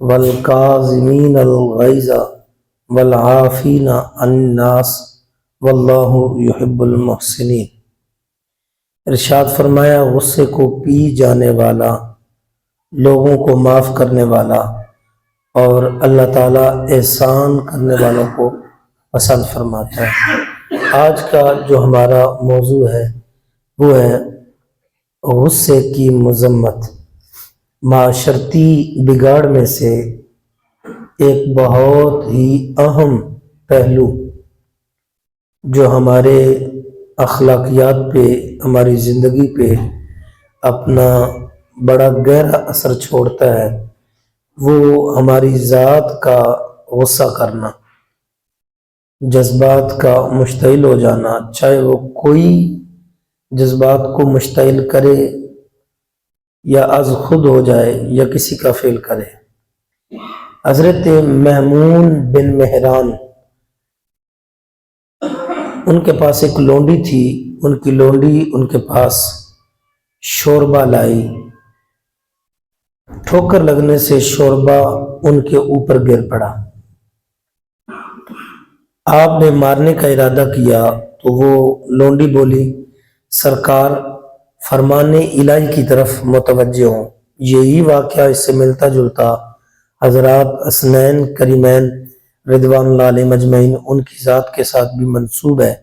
والکاظمین الغیظ والعافین عن الناس واللہ یحب المحسنین۔ ارشاد فرمایا غصے کو پی جانے والا، لوگوں کو معاف کرنے والا اور اللہ تعالیٰ احسان کرنے والوں کو پسند فرماتا ہے۔ آج کا جو ہمارا موضوع ہے وہ ہے غصے کی مذمت۔ معاشرتی بگاڑ میں سے ایک بہت ہی اہم پہلو جو ہمارے اخلاقیات پہ، ہماری زندگی پہ اپنا بڑا گہرا اثر چھوڑتا ہے، وہ ہماری ذات کا غصہ کرنا، جذبات کا مشتعل ہو جانا، چاہے وہ کوئی جذبات کو مشتعل کرے یا از خود ہو جائے یا کسی کا فعل کرے۔ حضرت محمون بن مہران، ان کے پاس ایک لونڈی تھی، ان کی لونڈی ان کے پاس شوربہ لائی، ٹھوکر لگنے سے شوربہ ان کے اوپر گر پڑا۔ آپ نے مارنے کا ارادہ کیا تو وہ لونڈی بولی، سرکار فرمان الہی کی طرف متوجہ ہوں۔ یہی واقعہ اس سے ملتا جلتا حضرات حسنین کریمین رضوان اللہ علیہ مجمعین ان کی ذات کے ساتھ بھی منسوب ہے۔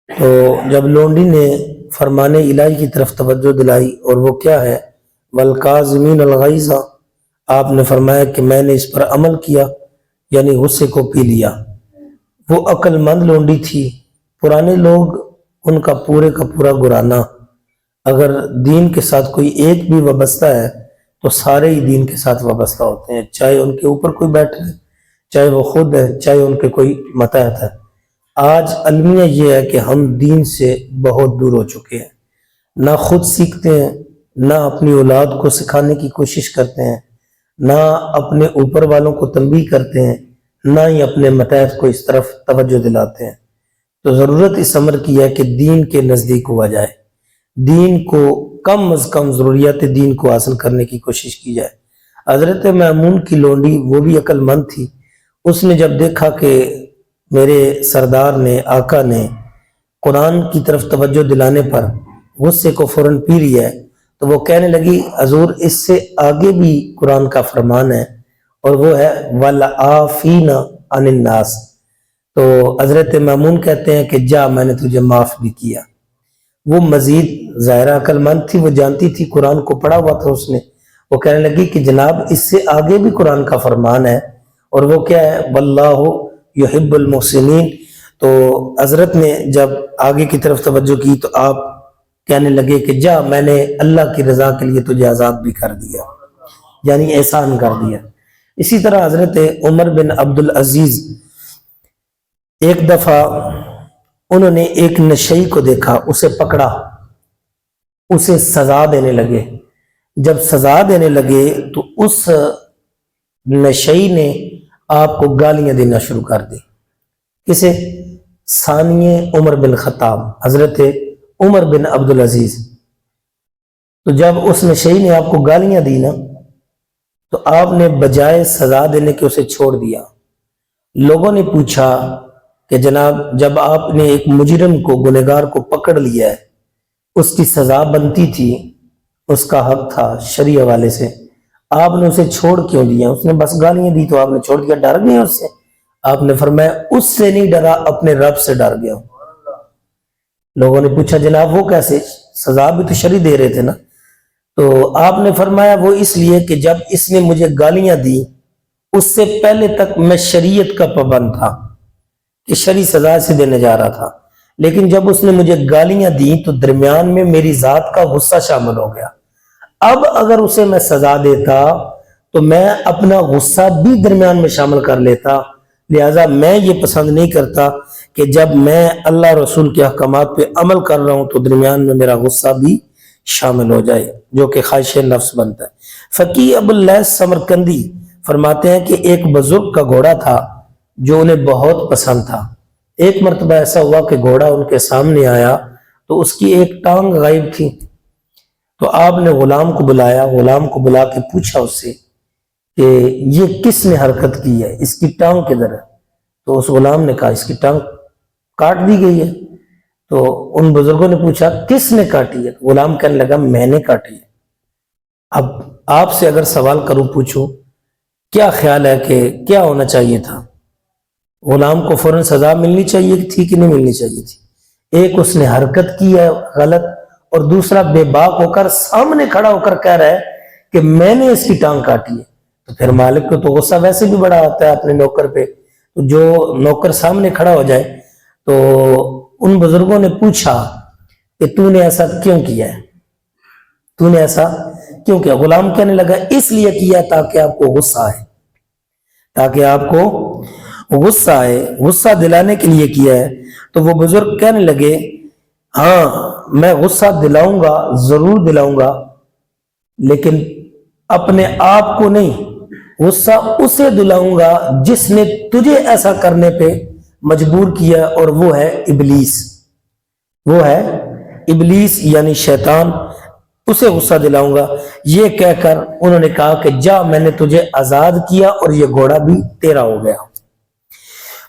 تو جب لونڈی نے فرمان الہی کی طرف توجہ دلائی، اور وہ کیا ہے، والکاظمین الغیظ، آپ نے فرمایا کہ میں نے اس پر عمل کیا، یعنی غصے کو پی لیا۔ وہ عقل مند لونڈی تھی۔ پرانے لوگ ان کا پورا گرانہ، اگر دین کے ساتھ کوئی ایک بھی وابستہ ہے تو سارے ہی دین کے ساتھ وابستہ ہوتے ہیں، چاہے ان کے اوپر کوئی بیٹھے، چاہے وہ خود ہے، چاہے ان کے کوئی ماتحت ہے۔ آج المیہ یہ ہے کہ ہم دین سے بہت دور ہو چکے ہیں، نہ خود سیکھتے ہیں، نہ اپنی اولاد کو سکھانے کی کوشش کرتے ہیں، نہ اپنے اوپر والوں کو تنبیہ کرتے ہیں، نہ ہی اپنے ماتحت کو اس طرف توجہ دلاتے ہیں۔ تو ضرورت اس امر کی ہے کہ دین کے نزدیک ہوا جائے، دین کو کم از کم ضروریات دین کو حاصل کرنے کی کوشش کی جائے۔ حضرت محمون کی لونڈی وہ بھی عقل مند تھی، اس نے جب دیکھا کہ میرے سردار نے، آقا نے قرآن کی طرف توجہ دلانے پر غصے کو فوراً پی لیا ہے، تو وہ کہنے لگی حضور اس سے آگے بھی قرآن کا فرمان ہے، اور وہ ہے وَالْعَافِينَ عَنِ النَّاسِ۔ تو حضرت محمون کہتے ہیں کہ جا، میں نے تجھے معاف بھی کیا۔ وہ مزید ظاہرہ عقل مند تھی، وہ جانتی تھی، قرآن کو پڑھا ہوا تھا اس نے۔ وہ کہنے لگی کہ جناب اس سے آگے بھی قرآن کا فرمان ہے، اور وہ کیا ہے، واللہ یحب المحسنین۔ تو حضرت نے جب آگے کی طرف توجہ کی تو آپ کہنے لگے کہ جا، میں نے اللہ کی رضا کے لیے تجھے آزاد بھی کر دیا، یعنی احسان کر دیا۔ اسی طرح حضرت عمر بن عبدالعزیز، ایک دفعہ انہوں نے ایک نشئی کو دیکھا، اسے پکڑا، اسے سزا دینے لگے۔ جب سزا دینے لگے تو اس نشئی نے آپ کو گالیاں دینا شروع کر دی۔ کسے؟ ثانی عمر بن خطاب، حضرت عمر بن عبدالعزیز۔ تو جب اس نشئی نے آپ کو گالیاں دی نا، تو آپ نے بجائے سزا دینے کے اسے چھوڑ دیا۔ لوگوں نے پوچھا کہ جناب جب آپ نے ایک مجرم کو، گنہگار کو پکڑ لیا ہے، اس کی سزا بنتی تھی، اس کا حق تھا شرعی حوالے سے، آپ نے اسے چھوڑ کیوں دیا؟ اس نے بس گالیاں دی تو آپ نے چھوڑ دیا، ڈر گئے اس سے؟ آپ نے فرمایا اس سے نہیں ڈرا، اپنے رب سے ڈر گیا۔ لوگوں نے پوچھا جناب وہ کیسے؟ سزا بھی تو شرعی دے رہے تھے نا۔ تو آپ نے فرمایا وہ اس لیے کہ جب اس نے مجھے گالیاں دی، اس سے پہلے تک میں شریعت کا پابند تھا کہ شرعی سزا سے دینے جا رہا تھا، لیکن جب اس نے مجھے گالیاں دی تو درمیان میں میری ذات کا غصہ شامل ہو گیا۔ اب اگر اسے میں سزا دیتا تو میں اپنا غصہ بھی درمیان میں شامل کر لیتا، لہٰذا میں یہ پسند نہیں کرتا کہ جب میں اللہ رسول کے احکامات پہ عمل کر رہا ہوں تو درمیان میں میرا غصہ بھی شامل ہو جائے، جو کہ خواہش نفس بنتا ہے۔ فقیہ ابو اللیث سمرقندی فرماتے ہیں کہ ایک بزرگ کا گھوڑا تھا جو انہیں بہت پسند تھا۔ ایک مرتبہ ایسا ہوا کہ گھوڑا ان کے سامنے آیا تو اس کی ایک ٹانگ غائب تھی، تو آپ نے غلام کو بلایا، غلام کو بلا کے پوچھا اس سے کہ یہ کس نے حرکت کی ہے، اس کی ٹانگ کدھر ہے؟ تو اس غلام نے کہا اس کی ٹانگ کاٹ دی گئی ہے۔ تو ان بزرگوں نے پوچھا کس نے کاٹی ہے؟ غلام کہنے لگا میں نے کاٹی ہے۔ اب آپ سے اگر سوال کروں، پوچھوں کیا خیال ہے کہ کیا ہونا چاہیے تھا؟ غلام کو فوراً سزا ملنی چاہیے تھی کہ نہیں ملنی چاہیے تھی؟ ایک اس نے حرکت کی ہے غلط، اور دوسرا بے باک ہو کر سامنے کھڑا ہو کر کہہ رہا ہے کہ میں نے اس کی ٹانگ کاٹی ہے۔ تو پھر مالک کو تو غصہ ویسے بھی بڑا آتا ہے اپنے نوکر پہ، تو جو نوکر سامنے کھڑا ہو جائے۔ تو ان بزرگوں نے پوچھا کہ تو نے ایسا کیوں کیا ہے، تو نے ایسا کیوں کیا؟ غلام کہنے لگا اس لیے کیا تاکہ آپ کو غصہ آئے، تاکہ آپ کو غصہ آئے، غصہ دلانے کے لیے کیا ہے۔ تو وہ بزرگ کہنے لگے ہاں میں غصہ دلاؤں گا، ضرور دلاؤں گا، لیکن اپنے آپ کو نہیں، غصہ اسے دلاؤں گا جس نے تجھے ایسا کرنے پہ مجبور کیا، اور وہ ہے ابلیس، وہ ہے ابلیس یعنی شیطان، اسے غصہ دلاؤں گا۔ یہ کہہ کر انہوں نے کہا کہ جا میں نے تجھے آزاد کیا اور یہ گھوڑا بھی تیرا ہو گیا۔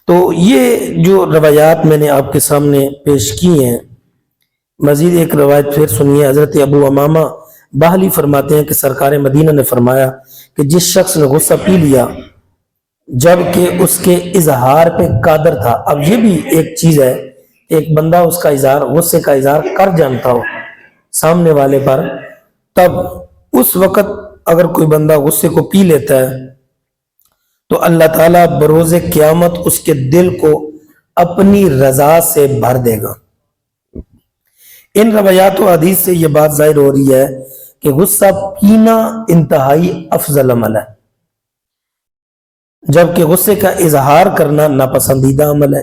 تو یہ جو روایات میں نے آپ کے سامنے پیش کی ہیں، مزید ایک روایت پھر سنیے۔ حضرت ابو امامہ باہلی فرماتے ہیں کہ سرکار مدینہ نے فرمایا کہ جس شخص نے غصہ پی لیا جبکہ اس کے اظہار پہ قادر تھا، اب یہ بھی ایک چیز ہے، ایک بندہ اس کا اظہار، غصے کا اظہار کر جانتا ہو سامنے والے پر، تب اس وقت اگر کوئی بندہ غصے کو پی لیتا ہے تو اللہ تعالیٰ بروز قیامت اس کے دل کو اپنی رضا سے بھر دے گا۔ ان روایات و حدیث سے یہ بات ظاہر ہو رہی ہے کہ غصہ پینا انتہائی افضل عمل ہے، جبکہ غصے کا اظہار کرنا ناپسندیدہ عمل ہے۔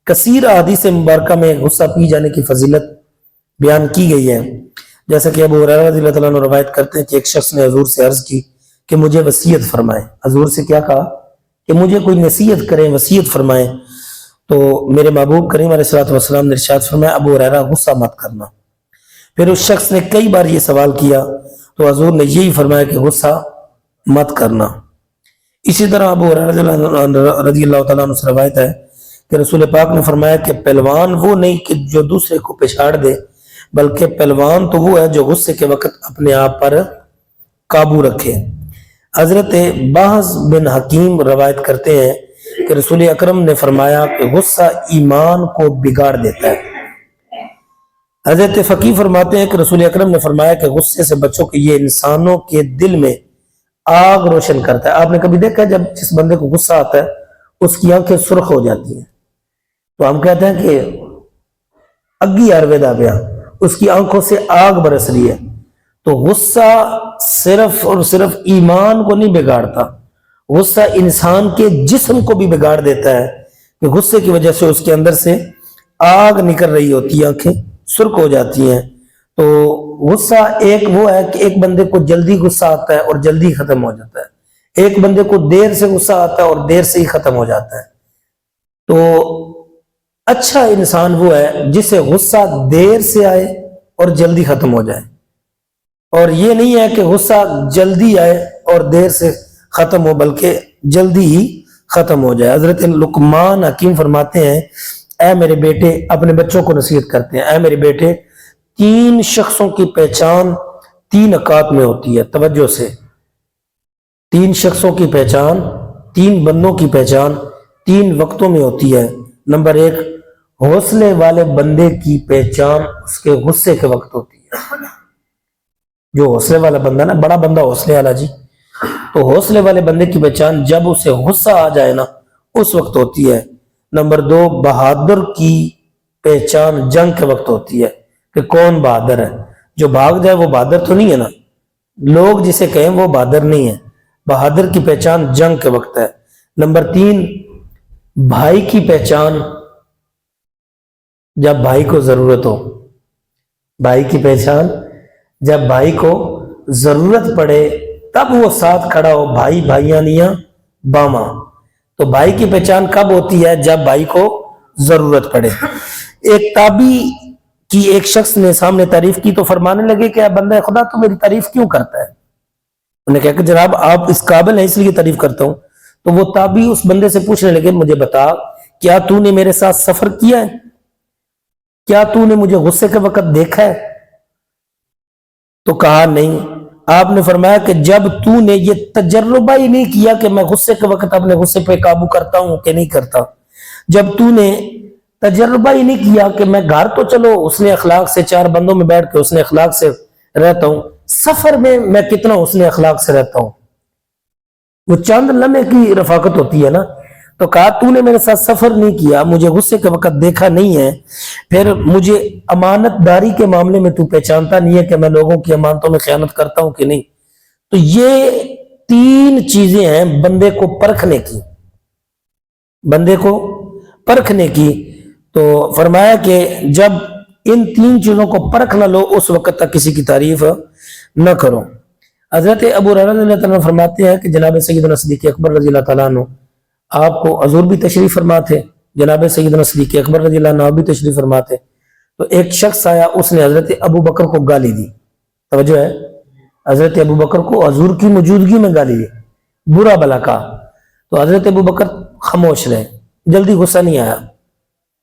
کثیر احادیث مبارکہ میں غصہ پی جانے کی فضیلت بیان کی گئی ہے، جیسا کہ ابو ہریرہ رضی اللہ تعالیٰ عنہ روایت کرتے ہیں کہ ایک شخص نے حضور سے عرض کی کہ مجھے وصیت فرمائیں۔ حضور سے کیا کہا کہ مجھے کوئی نصیحت کریں، وصیت فرمائیں۔ تو میرے محبوب کریم علیہ الصلوۃ والسلام نے ارشاد فرمایا ابو ہریرہ غصہ مت کرنا۔ پھر اس شخص نے کئی بار یہ سوال کیا تو حضور نے یہی فرمایا کہ غصہ مت کرنا۔ اسی طرح ابو ہریرہ رضی اللہ تعالیٰ عنہ سے روایت ہے کہ رسول پاک نے فرمایا کہ پہلوان وہ نہیں کہ جو دوسرے کو پچھاڑ دے، بلکہ پہلوان تو وہ ہے جو غصے کے وقت اپنے آپ پر قابو رکھے۔ حضرت باز بن حکیم روایت کرتے ہیں کہ رسول اکرم نے فرمایا کہ غصہ ایمان کو بگاڑ دیتا ہے۔ حضرت فقی فرماتے ہیں کہ رسول اکرم نے فرمایا کہ غصے سے بچو کہ یہ انسانوں کے دل میں آگ روشن کرتا ہے۔ آپ نے کبھی دیکھا جب جس بندے کو غصہ آتا ہے اس کی آنکھیں سرخ ہو جاتی ہیں، تو ہم کہتے ہیں کہ اگی آرویدا پیا، اس کی آنکھوں سے آگ برس رہی ہے۔ تو غصہ صرف اور صرف ایمان کو نہیں بگاڑتا، غصہ انسان کے جسم کو بھی بگاڑ دیتا ہے کہ غصے کی وجہ سے اس کے اندر سے آگ نکل رہی ہوتی ہے، آنکھیں سرخ ہو جاتی ہیں۔ تو غصہ ایک وہ ہے کہ ایک بندے کو جلدی غصہ آتا ہے اور جلدی ختم ہو جاتا ہے، ایک بندے کو دیر سے غصہ آتا ہے اور دیر سے ہی ختم ہو جاتا ہے۔ تو اچھا انسان وہ ہے جسے غصہ دیر سے آئے اور جلدی ختم ہو جائے، اور یہ نہیں ہے کہ غصہ جلدی آئے اور دیر سے ختم ہو، بلکہ جلدی ہی ختم ہو جائے۔ حضرت لقمان حکیم فرماتے ہیں اے میرے بیٹے، اپنے بچوں کو نصیحت کرتے ہیں، اے میرے بیٹے، 3 شخصوں کی پہچان 3 اوقات میں ہوتی ہے، توجہ سے۔ 3 شخصوں کی پہچان، 3 بندوں کی پہچان 3 وقتوں میں ہوتی ہے۔ نمبر 1، حوصلے والے بندے کی پہچان اس کے غصے کے وقت ہوتی ہے۔ جو حوصلے والا بندہ نا، بڑا بندہ حوصلے والا جی، تو حوصلے والے بندے کی پہچان جب اسے غصہ آ جائے نا اس وقت ہوتی ہے۔ نمبر 2، بہادر کی پہچان جنگ کے وقت ہوتی ہے کہ کون بہادر ہے۔ جو بھاگ جائے وہ بہادر تو نہیں ہے نا، لوگ جسے کہیں وہ بہادر نہیں ہے۔ بہادر کی پہچان جنگ کے وقت ہے۔ نمبر 3، بھائی کی پہچان جب بھائی کو ضرورت ہو، بھائی کی پہچان جب بھائی کو ضرورت پڑے تب وہ ساتھ کھڑا ہو، بھائی بھائیانیاں باما۔ تو بھائی کی پہچان کب ہوتی ہے؟ جب بھائی کو ضرورت پڑے۔ ایک تابعی کی ایک شخص نے سامنے تعریف کی تو فرمانے لگے کہ بندہ خدا تو میری تعریف کیوں کرتا ہے؟ انہوں نے کہا کہ جناب آپ اس قابل ہیں اس لیے تعریف کرتا ہوں. تو وہ تابعی اس بندے سے پوچھنے لگے مجھے بتا کیا تو نے میرے ساتھ سفر کیا ہے؟ کیا تو نے مجھے غصے کے وقت دیکھا ہے؟ تو کہا نہیں. آپ نے فرمایا کہ جب تو نے یہ تجربہ ہی نہیں کیا کہ میں غصے کے وقت اپنے غصے پہ قابو کرتا ہوں کہ نہیں کرتا، جب تو نے تجربہ ہی نہیں کیا کہ میں گھر تو چلو حسن اخلاق سے 4 بندوں میں بیٹھ کے حسن اخلاق سے رہتا ہوں، سفر میں کتنا حسن اخلاق سے رہتا ہوں، وہ چند لمحے کی رفاقت ہوتی ہے نا. تو کہا تو نے میرے ساتھ سفر نہیں کیا، مجھے غصے کے وقت دیکھا نہیں ہے، پھر مجھے امانت داری کے معاملے میں تو پہچانتا نہیں ہے کہ میں لوگوں کی امانتوں میں خیانت کرتا ہوں کہ نہیں. تو یہ 3 چیزیں ہیں بندے کو پرکھنے کی، بندے کو پرکھنے کی. تو فرمایا کہ جب ان 3 چیزوں کو پرکھ نہ لو اس وقت تک کسی کی تعریف نہ کرو. حضرت ابو ہریرہ رضی اللہ تعالیٰ فرماتے ہیں کہ جناب سیدنا صدیق اکبر رضی اللہ تعالیٰ عنہ آپ کو حضور بھی تشریف فرما تھے، جناب سیدنا صدیق اکبر رضی اللہ عنہ بھی تشریف فرما تھے. تو ایک شخص آیا، اس نے حضرت ابو بکر کو گالی دی. توجہ ہے، حضرت ابو بکر کو حضور کی موجودگی میں گالی دی، برا بلا کہا. تو حضرت ابو بکر خاموش رہے، جلدی غصہ نہیں آیا.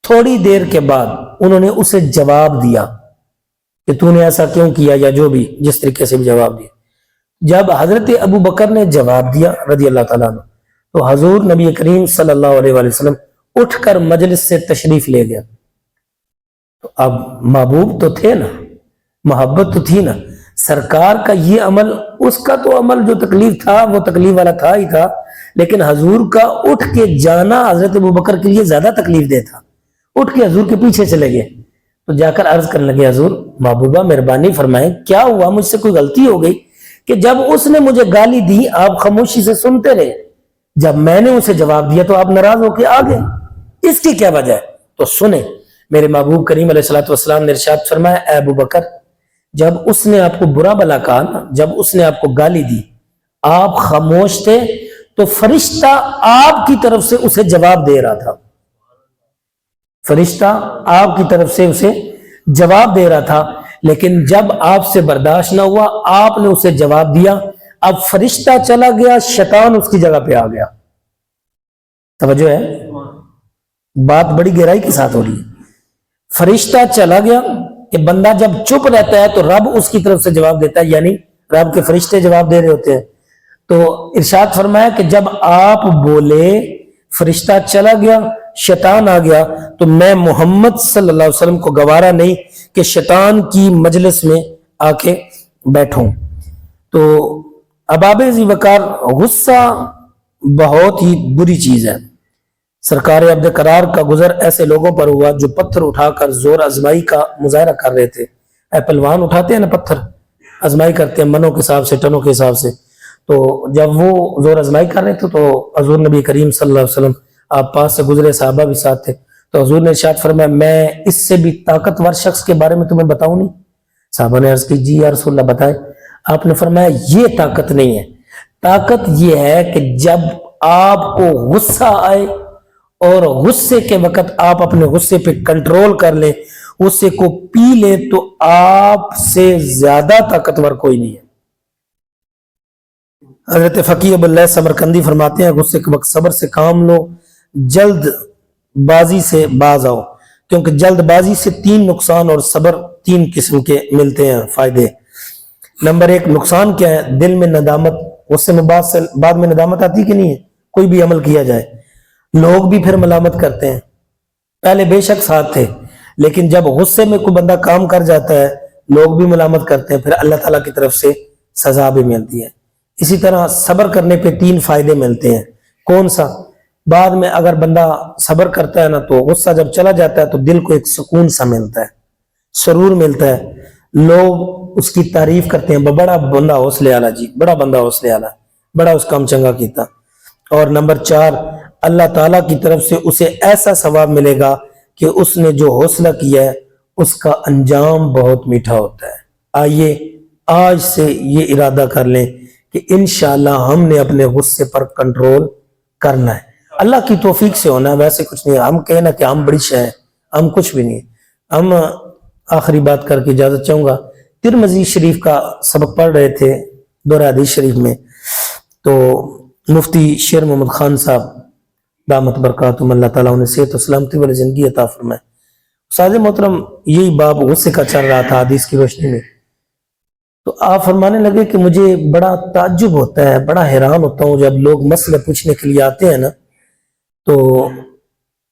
تھوڑی دیر کے بعد انہوں نے اسے جواب دیا کہ تو نے ایسا کیوں کیا، یا جو بھی جس طریقے سے بھی جواب دیا. جب حضرت ابو بکر نے جواب دیا رضی اللہ تعالیٰ عنہ تو حضور نبی کریم صلی اللہ علیہ وآلہ وسلم اٹھ کر مجلس سے تشریف لے گیا. تو اب محبوب تو تھے نا، محبت تو تھی نا، سرکار کا یہ عمل، اس کا تو عمل جو تکلیف تھا وہ تکلیف والا تھا ہی تھا، لیکن حضور کا اٹھ کے جانا حضرت ابو بکر کے لیے زیادہ تکلیف دہ تھا. اٹھ کے حضور کے پیچھے چلے گئے. تو جا کر عرض کرنے لگے حضور محبوبہ مہربانی فرمائیں کیا ہوا، مجھ سے کوئی غلطی ہو گئی کہ جب اس نے مجھے گالی دی آپ خاموشی سے سنتے رہے، جب میں نے اسے جواب دیا تو آپ ناراض ہو کے آ گئے، اس کی کیا وجہ ہے؟ تو سنیں میرے محبوب کریم علیہ الصلوۃ والسلام نے ارشاد فرمایا اے ابو بکر جب اس نے آپ کو برا بلا کہا نا، جب اس نے آپ کو گالی دی آپ خاموش تھے تو فرشتہ آپ کی طرف سے اسے جواب دے رہا تھا، فرشتہ آپ کی طرف سے اسے جواب دے رہا تھا. لیکن جب آپ سے برداشت نہ ہوا آپ نے اسے جواب دیا، اب فرشتہ چلا گیا، شیطان اس کی جگہ پہ آ گیا. توجہ ہے، بات بڑی گہرائی کے ساتھ ہو رہی ہے. فرشتہ چلا گیا کہ بندہ جب چپ رہتا ہے تو رب اس کی طرف سے جواب دیتا ہے، یعنی رب کے فرشتے جواب دے رہے ہوتے ہیں. تو ارشاد فرمایا کہ جب آپ بولے فرشتہ چلا گیا، شیطان آ گیا، تو میں محمد صلی اللہ علیہ وسلم کو گوارا نہیں کہ شیطان کی مجلس میں آ کے بیٹھوں. تو اباب ذی وقار غصہ بہت ہی بری چیز ہے. سرکار عبد قرار کا گزر ایسے لوگوں پر ہوا جو پتھر اٹھا کر زور آزمائی کا مظاہرہ کر رہے تھے. پہلوان اٹھاتے ہیں نا پتھر، آزمائی کرتے ہیں منوں کے حساب سے، ٹنوں کے حساب سے. تو جب وہ زور آزمائی کر رہے تھے تو حضور نبی کریم صلی اللہ علیہ وسلم آپ پاس سے گزرے، صحابہ بھی ساتھ تھے. تو حضور نے ارشاد فرمایا میں اس سے بھی طاقتور شخص کے بارے میں تمہیں بتاؤں نہیں؟ صحابہ نے عرض کی جی یا رسول اللہ بتائے. آپ نے فرمایا یہ طاقت نہیں ہے، طاقت یہ ہے کہ جب آپ کو غصہ آئے اور غصے کے وقت آپ اپنے غصے پہ کنٹرول کر لیں، غصے کو پی لیں، تو آپ سے زیادہ طاقتور کوئی نہیں ہے. حضرت فقیہ ابو اللہ سمرقندی فرماتے ہیں غصے کے وقت صبر سے کام لو، جلد بازی سے باز آؤ، کیونکہ جلد بازی سے 3 نقصان اور صبر 3 قسم کے ملتے ہیں فائدے. نمبر 1 نقصان کیا ہے؟ دل میں ندامت، غصے میں بعد میں ندامت آتی کہ نہیں ہے؟ کوئی بھی عمل کیا جائے لوگ بھی پھر ملامت کرتے ہیں، پہلے بے شک ساتھ تھے لیکن جب غصے میں کوئی بندہ کام کر جاتا ہے لوگ بھی ملامت کرتے ہیں، پھر اللہ تعالیٰ کی طرف سے سزا بھی ملتی ہے. اسی طرح صبر کرنے پہ 3 فائدے ملتے ہیں. کون سا؟ بعد میں اگر بندہ صبر کرتا ہے نا تو غصہ جب چلا جاتا ہے تو دل کو ایک سکون سا ملتا ہے، سرور ملتا ہے، لوگ اس کی تعریف کرتے ہیں بڑا بندہ حوصلے والا، جی بڑا بندہ حوصلے والا، بڑا اس کام چنگا کیتا. اور نمبر 4 اللہ تعالیٰ کی طرف سے اسے ایسا ثواب ملے گا کہ اس نے جو حوصلہ کیا ہے اس کا انجام بہت میٹھا ہوتا ہے. آئیے آج سے یہ ارادہ کر لیں کہ انشاءاللہ ہم نے اپنے غصے پر کنٹرول کرنا ہے. اللہ کی توفیق سے ہونا ہے، ویسے کچھ نہیں ہے. ہم کہنا کہ ہم بڑی شے ہیں، ہم کچھ بھی نہیں. آخری بات کر کے اجازت چاہوں گا. ترمذی شریف کا سبق پڑھ رہے تھے دورہ حدیث شریف میں، تو مفتی شیر محمد خان صاحب دامت برکاتہم، اللہ تعالیٰ انہیں صحت و سلامتی والی زندگی عطا فرمائے. استاد محترم یہی باب غصے کا چل رہا تھا حدیث کی روشنی میں، تو آپ فرمانے لگے کہ مجھے بڑا تعجب ہوتا ہے، بڑا حیران ہوتا ہوں جب لوگ مسئلے پوچھنے کے لیے آتے ہیں نا، تو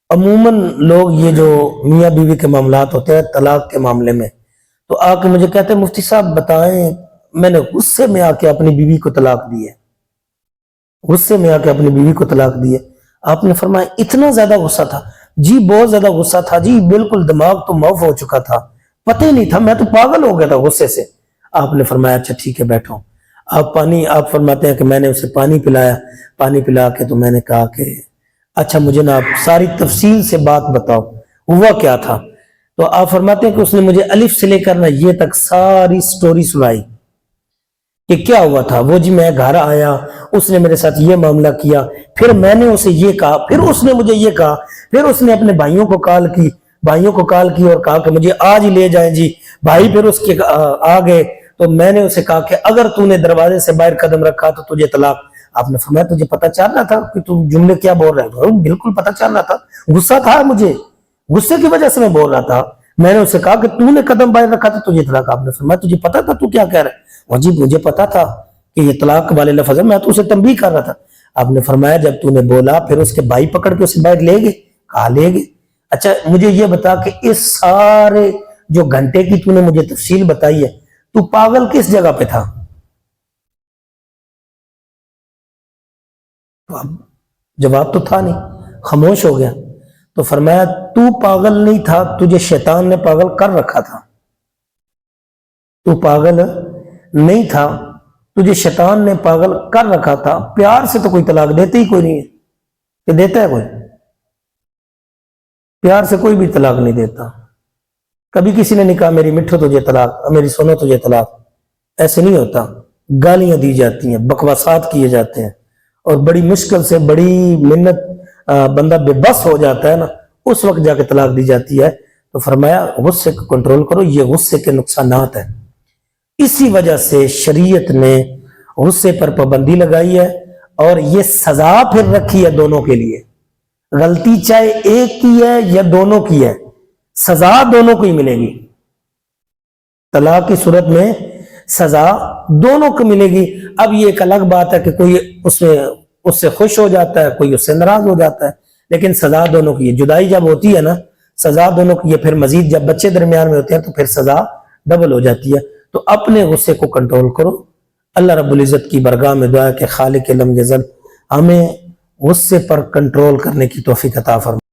عموماً لوگ یہ جو میاں بیوی کے معاملات ہوتے ہیں طلاق کے معاملے میں، تو آ کے مجھے کہتے ہیں مفتی صاحب بتائیں میں نے غصے میں آ کے اپنی بیوی کو طلاق دی ہے، غصے میں آ کے اپنی بیوی کو طلاق دی ہے. آپ نے فرمایا اتنا زیادہ غصہ تھا؟ جی بہت زیادہ غصہ تھا جی، بالکل دماغ تو معاف ہو چکا تھا، پتہ ہی نہیں تھا، میں تو پاگل ہو گیا تھا غصے سے. آپ نے فرمایا اچھا ٹھیک ہے بیٹھو. آپ فرماتے ہیں کہ میں نے اسے پانی پلایا، پانی پلا کے تو میں نے کہا کہ اچھا مجھے نا آپ ساری تفصیل سے بات بتاؤ ہوا کیا تھا. تو آپ فرماتے ہیں کہ اس نے مجھے الف سے لے کر نا یہ تک ساری سٹوری سنائی کہ کیا ہوا تھا. وہ جی میں گھر آیا، اس نے میرے ساتھ یہ معاملہ کیا، پھر میں نے اسے یہ کہا، پھر اس نے مجھے یہ کہا، پھر اس نے اپنے بھائیوں کو کال کی اور کہا کہ مجھے آج ہی لے جائیں جی. بھائی پھر اس کے آ گئے، تو میں نے اسے کہا کہ اگر تو نے دروازے سے باہر قدم رکھا تو تجھے طلاق. آپ نے فرمایا تجھے پتہ چل رہا تھا کہ تم جملے کیا بول رہے ہو؟ بالکل پتہ چل رہا تھا، غصہ تھا مجھے، غصے کی وجہ سے میں بول رہا تھا. میں نے اسے کہا کہ تو نے قدم باہر رکھا تو تجھے طلاق. آپ نے فرمایا تجھے پتا تھا تو کیا کہہ رہا ہے؟ جی مجھے پتا تھا کہ یہ طلاق والے لفظ ہے، میں تو اسے تنبیہ کر رہا تھا. آپ نے فرمایا جب تو نے بولا پھر اس کے بھائی پکڑ کے اسے باہر لے گئے؟ کہا لے گئے. اچھا مجھے یہ بتا کہ اس سارے جو گھنٹے کی تو نے مجھے تفصیل بتائی ہے، تو پاگل کس جگہ پہ تھا؟ جواب تو تھا نہیں، خاموش ہو گیا. تو فرمایا تو پاگل نہیں تھا، تجھے شیطان نے پاگل کر رکھا تھا. تو پاگل نہیں تھا، تجھے شیطان نے پاگل کر رکھا تھا. پیار سے تو کوئی طلاق دیتے ہی کوئی نہیں ہے، کہ دیتا ہے کوئی؟ پیار سے کوئی بھی طلاق نہیں دیتا. کبھی کسی نے نہیں کہا میری مٹھو تجھے طلاق، میری سونو تجھے طلاق. ایسے نہیں ہوتا. گالیاں دی جاتی ہیں، بکواسات کیے جاتے ہیں، اور بڑی مشکل سے بڑی منت بندہ بے بس ہو جاتا ہے نا، اس وقت جا کے طلاق دی جاتی ہے. تو فرمایا غصے کو کنٹرول کرو، یہ غصے کے نقصانات ہیں. اسی وجہ سے شریعت نے غصے پر پابندی لگائی ہے، اور یہ سزا پھر رکھی ہے دونوں کے لیے. غلطی چاہے ایک کی ہے یا دونوں کی ہے، سزا دونوں کو ہی ملے گی. طلاق کی صورت میں سزا دونوں کو ملے گی. اب یہ ایک الگ بات ہے کہ کوئی اس سے خوش ہو جاتا ہے، کوئی اس سے ناراض ہو جاتا ہے، لیکن سزا دونوں کی ہے. جدائی جب ہوتی ہے نا، سزا دونوں کی ہے. پھر مزید جب بچے درمیان میں ہوتے ہیں تو پھر سزا ڈبل ہو جاتی ہے. تو اپنے غصے کو کنٹرول کرو. اللہ رب العزت کی برگاہ میں دعا ہے کہ خالق لم یزل ہمیں غصے پر کنٹرول کرنے کی توفیق عطا فرمائے.